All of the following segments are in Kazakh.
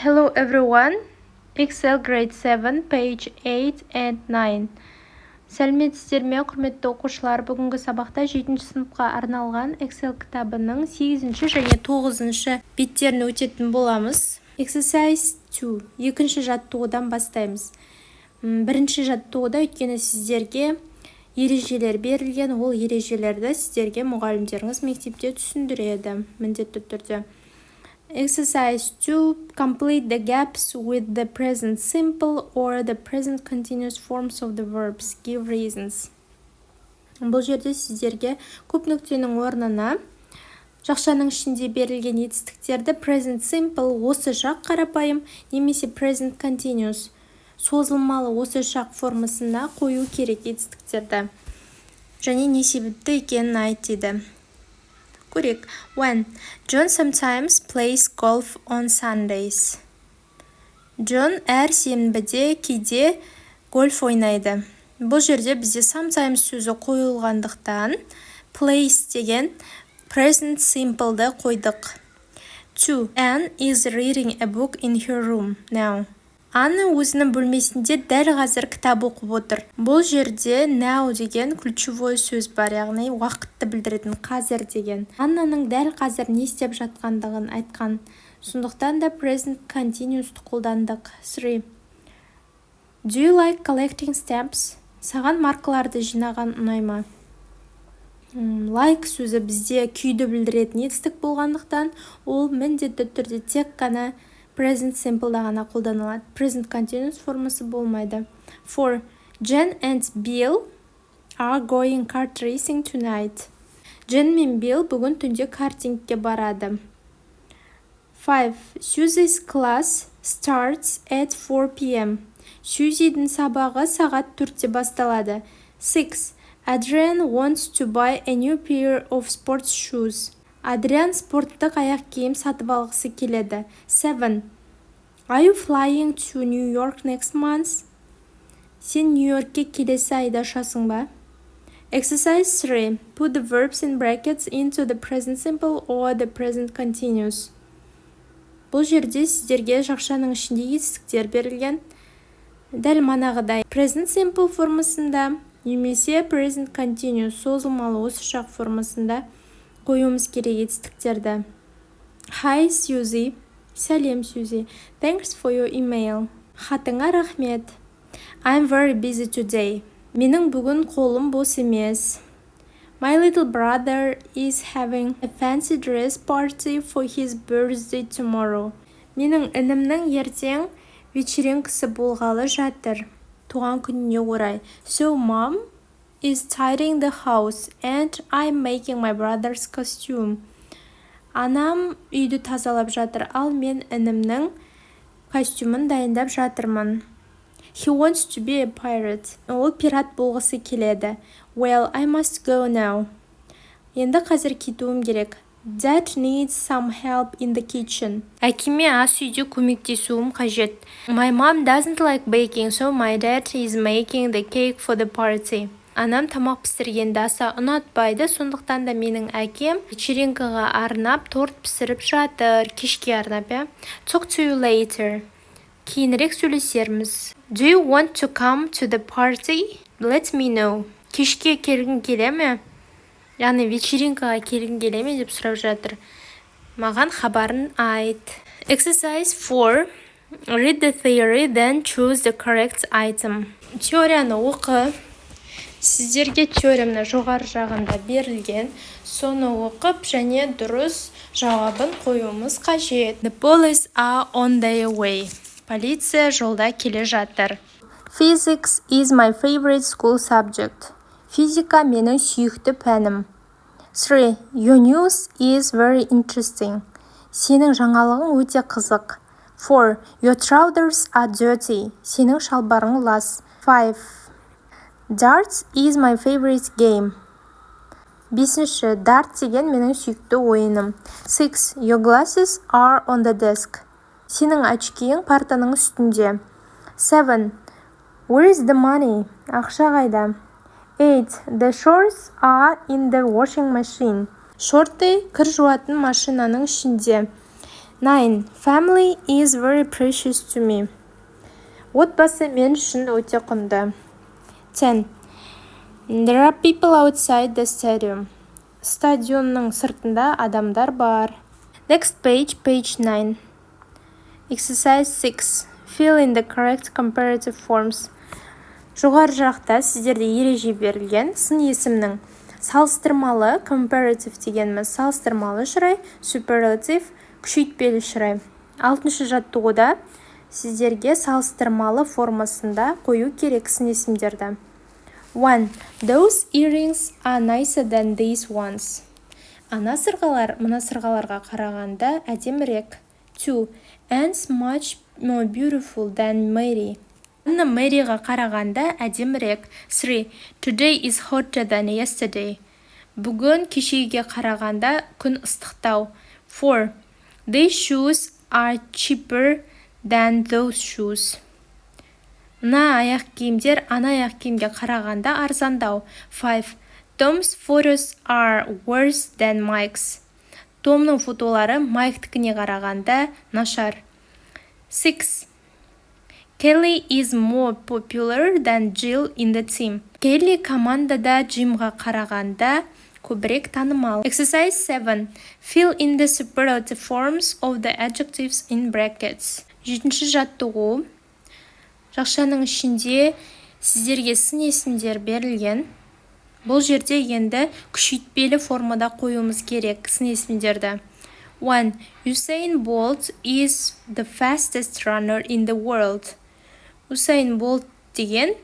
Hello everyone, Excel grade 7, page 8 and 9. Сәлеметсіздер ме, құрметті оқушылар, бүгінгі сабақта 7-ші сыныпқа арналған Excel кітабының 8-ші және 9-ші беттерін өтетін боламыз. Exercise 2, екінші жаттығудан бастаймыз. Бірінші жаттығуда өйткені сіздерге ережелер берілген, ол ережелерді сіздерге мұғалімдеріңіз мектепте түсіндіреді, міндетті түрде. Exercise 2. Complete the gaps with the present simple or the present continuous forms of the verbs. Give reasons. Бұл жерде сіздерге көп нүктенің орнына жақшаның ішінде берілген етістіктерді present simple осы шақ қарапайым немесе present continuous созылмалы осы шақ формасында қою керек етістіктерді. Және не себепті екенін айтады. Көрек. 1. John sometimes plays golf on Sundays. John әр сенбіде кейде гольф ойнайды. Бұл жерде бізде sometimes сөзі қойылғандықтан plays деген present simple'ды қойдық. 2. Anne is reading a book in her room now. Анна өзінің бөлмесінде дәл қазір кітап оқып отыр. Бұл жерде now деген ключевой сөз бар, яғни уақытты білдіретін қазір деген. Аннаның дәл қазір не істеп жатқандығын айтқан. Сондықтан да present continuous'ты қолдандық. 3. Do you like collecting stamps? Саған маркаларды жинаған ұнайма? Like сөзі бізде күйді білдіретін етістік болғандықтан, ол міндетті түрде тек қана present simple'да ғана қолданылады. Present continuous формасы болмайды. 4. Jen and Bill are going kart racing tonight. Jen мен Bill бүгін түнде картингке барады. 5. Susie's class starts at 4 p.m. Сюзидің сабағы сағат 4-те басталады. 6. Adrian wants to buy a new pair of sports shoes. Адриан спорттық аяқ киім сатып алғысы келеді. 7. Are you flying to New York next month? Сен Нью-Йоркке келесі айда ұшасың ба? Exercise 3. Put the verbs in brackets into the present simple or the present continuous. Бұл жерде сіздерге жақшаның ішінде етістіктер берілген. Дәл манағыдай present simple формасында немесе present continuous созылмалы осы шақ формасында қоюымыз керек етістіктерді. Hi Suzy. Сәлем Suzy. Thanks for your email. Хатыңа рахмет. I'm very busy today. Менің бүгін қолым бос емес. My little brother is having a fancy dress party for his birthday tomorrow. Менің інімнің ертең вечеринкасы болғалы жатыр. Туған күніне орай. So mom is tidying the house and I'm making my brother's costume. Анам үйді тазалап жатыр, ал мен інімнің костюмын дайындап жатырмын. He wants to be a pirate. Ол пират болғысы келеді. Well, I must go now. Енді қазір кетуім керек. Dad needs some help in the kitchen. Әкеме ас үйде көмектесуім қажет. My mom doesn't like baking, so my dad is making the cake for the party. Анам тамақ пісіргенді аса ұнатпайды, сондықтан да менің әкем вечеринкаға арнап торт пісіріп жатыр, кешке арнап. Talk to you later. Кейінірек сөйлесерміз. Do you want to come to the party? Let me know. Кешке келгің келе ме? Яғни вечеринкаға келгің келе ме деп сұрап жатыр. Маған хабарын айт. Exercise 4. Read the theory, then choose the correct item. Теорияны оқы. Сіздерге теоремні жоғары жағында берілген, соны оқып және дұрыс жауабын қоюымыз қажет. The police are on their way. Полиция жолда келе жатыр. Physics is my favorite school subject. Физика менің сүйікті пәнім. 3. Your news is very interesting. Сенің жаңалығың өте қызық. 4. Your trousers are dirty. Сенің шалбарың лас. 5. Darts is my favorite game. 5. Dart деген менің сүйікті ойыным. 6. Your glasses are on the desk. Сенің очкиің партаның үстінде. 7. Where is the money? Ақша қайда? 8. The shorts are in the washing machine. Шорты кір жуатын машинаның ішінде. 9. Family is very precious to me. Отбасы мен үшін өте құнды. 10. There are people outside the stadium. Стадионның сыртында адамдар бар. Next page, page 9. Exercise 6. Fill in the correct comparative forms. Жоғары жақта сіздерде ереже берілген сын есімнің салыстырмалы, comparative дегеніміз салыстырмалы шырай, superlative күшейтпелі шырай. 6-шы жаттығуда сіздерге салыстырмалы формасында қою керек сын есімдерді. 1. Those earrings are nicer than these ones. Ана сырғалар мына сырғаларға қарағанда әдемірек. 2. Anne's much more beautiful than Mary. Анна Мэриға қарағанда әдемірек. 3. Today is hotter than yesterday. Бүгін кешегіге қарағанда күн ыстықтау. 4. These shoes are cheaper than those shoes. Мына аяқ киімдер ана аяқ киімге қарағанда арзандау. 5. Tom's photos are worse than Mike's. Томның фотолары Майктікіне қарағанда нашар. 6. Kelly is more popular than Jill in the team. Келли командада Джимға қарағанда көбірек танымал. Exercise 7. Fill in the superlative forms of the adjectives in brackets. 7-ші жаттығу. Жақшаның ішінде сіздерге сын есімдер берілген. Бұл жерде енді күшейтпелі формада қоюымыз керек сын есімдерді. 1. Usain Bolt is the fastest runner in the world. Usain Bolt деген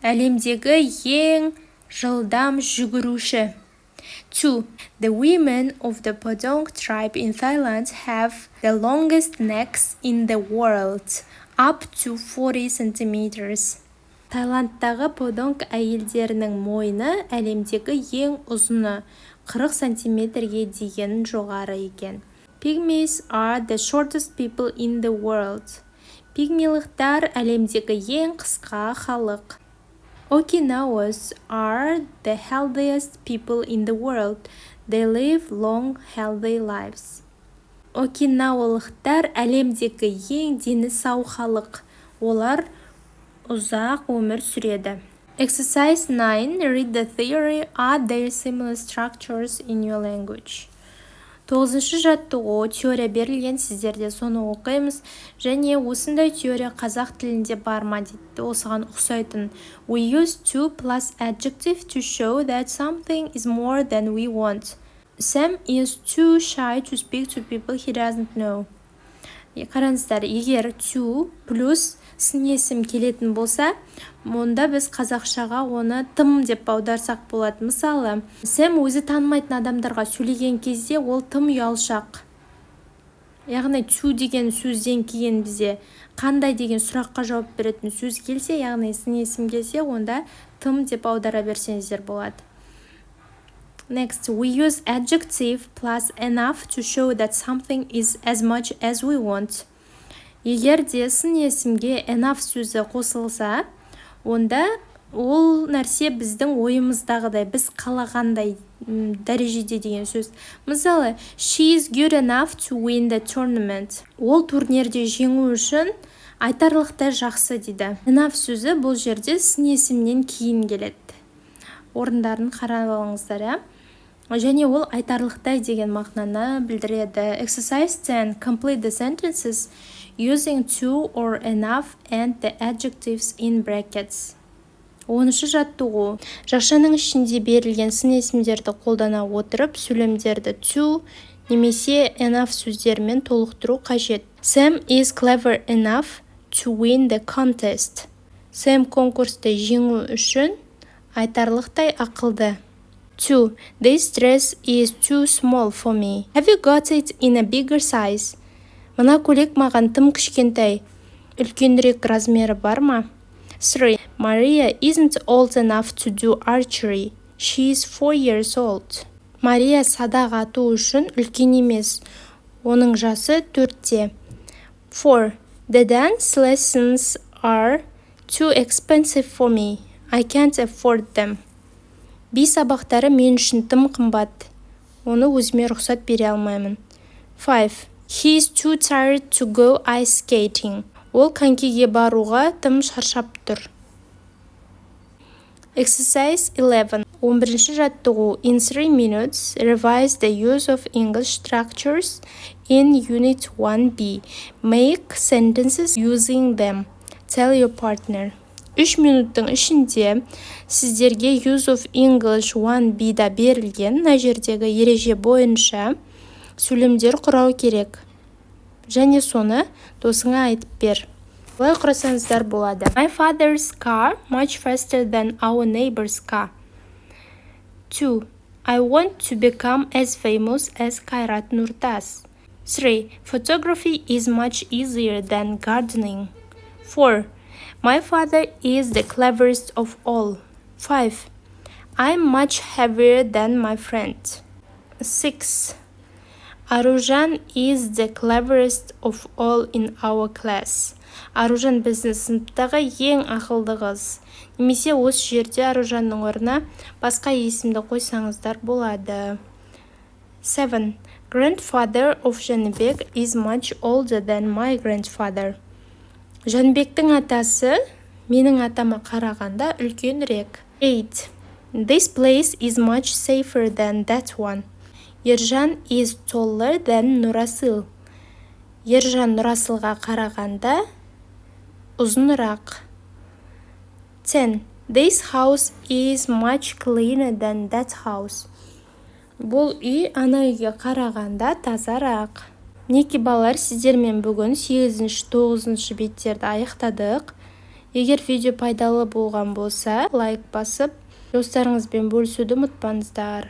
әлемдегі ең жылдам жүгіруші. 2. The women of the Podong tribe in Thailand have the longest necks in the world, up to 40 centimeters. Таиландтағы Подонг әйелдерінің мойны әлемдегі ең ұзыны 40 сантиметрге дейін жоғары екен. Pygmies are the shortest people in the world. Пигмейлықтар әлемдегі ең қысқа халық. Okinawans are the healthiest people in the world. They live long, healthy lives. Окинауалықтар әлемдегі ең дені сау халық. Олар ұзақ өмір сүреді. Exercise 9. Read the theory. Are there similar structures in your language? 9-шы жаттығу теория берілген, сіздерде соны оқимыз, және осындай теория қазақ тілінде бар ма дейді, осыған ұқсайтын. We use to plus adjective to show that something is more than we want. Sam is too shy to speak to people he doesn't know. Қараңыздар, егер to плюс сын есім келетін болса, онда біз қазақшаға оны тым деп аударсақ болады. Мысалы, Сэм өзі танымайтын адамдарға сөйлеген кезде ол тым ұялшақ. Яғни to деген сөзден кейін бізде қандай деген сұраққа жауап беретін сөз келсе, яғни сын есім келсе, онда тым деп аудара берсеңіздер болады. Next, we use adjective plus enough to show that something is as much as we want. Егер де сын есімге enough сөзі қосылса, онда ол нәрсе біздің ойымыздағыдай, біз қалағандай дәрежеде деген сөз. Мысалы, she is good enough to win the tournament. Ол турнирде жеңу үшін айтарлықтай жақсы дейді. Enough сөзі бұл жерде сын есімнен кейін келеді. Орындарын қарап алыңыздар, және ол айтарлықтай деген мағынаны білдіреді. Exercise 10. Complete the sentences using to or enough and the adjectives in brackets. 10-шы жаттығу. Жақшаның ішінде берілген сын есімдерді қолдана отырып, сөйлемдерді to немесе enough сөздермен толықтыру қажет. Sam is clever enough to win the contest. Sam конкурсты жеңу үшін айтарлықтай ақылды. 2. This dress is too small for me. Have you got it in a bigger size? Мына көйлек маған тым кішкентай. Үлкенірек размері бар ма? 3. Maria isn't old enough to do archery. She is 4 years old. Мария садақ ату үшін үлкен емес. Оның жасы 4-те. 4. The dance lessons are too expensive for me. I can't afford them. Би сабақтары мен үшін тым қымбат. Оны өзіме рұқсат бере алмаймын. 5. He is too tired to go ice skating. Ол конькиге баруға тым шаршап тұр. Exercise 11. 11-ші жаттығу. In 3 minutes, revise the use of English structures in Unit 1B. Make sentences using them. Tell your partner. 3 минуттың ішінде сіздерге Use of English 1B-да берілген мына жердегі ереже бойынша сөйлемдер құрау керек. Және соны досыңа айтып бер. Бұлай құрасаңыздар болады. My father's car much faster than our neighbor's car. 2. I want to become as famous as Kairat Nurtas. 3. Photography is much easier than gardening. 4. My father is the cleverest of all. 5. I'm much heavier than my friend. 6. Arujан is the cleverest of all in our class. Аружан біздің сыныптағы ең ақылды қыз. Немесе осы жерде Аружанның орнына басқа есімді қойсаңыздар болады. 7. Grandfather of Janibek is much older than my grandfather. Жанбектің атасы менің атама қарағанда үлкенірек. 8. This place is much safer than that one. Ержан is taller than Нұрасыл. Ержан Нұрасылға қарағанда ұзынырақ. 10. This house is much cleaner than that house. Бұл үй ана үйге қарағанда тазарақ. Мінекей балалар, сіздермен бүгін 8-9 беттерді аяқтадық. Егер видео пайдалы болған болса, лайк басып, достарыңызбен бөлісуді ұмытпаңыздар.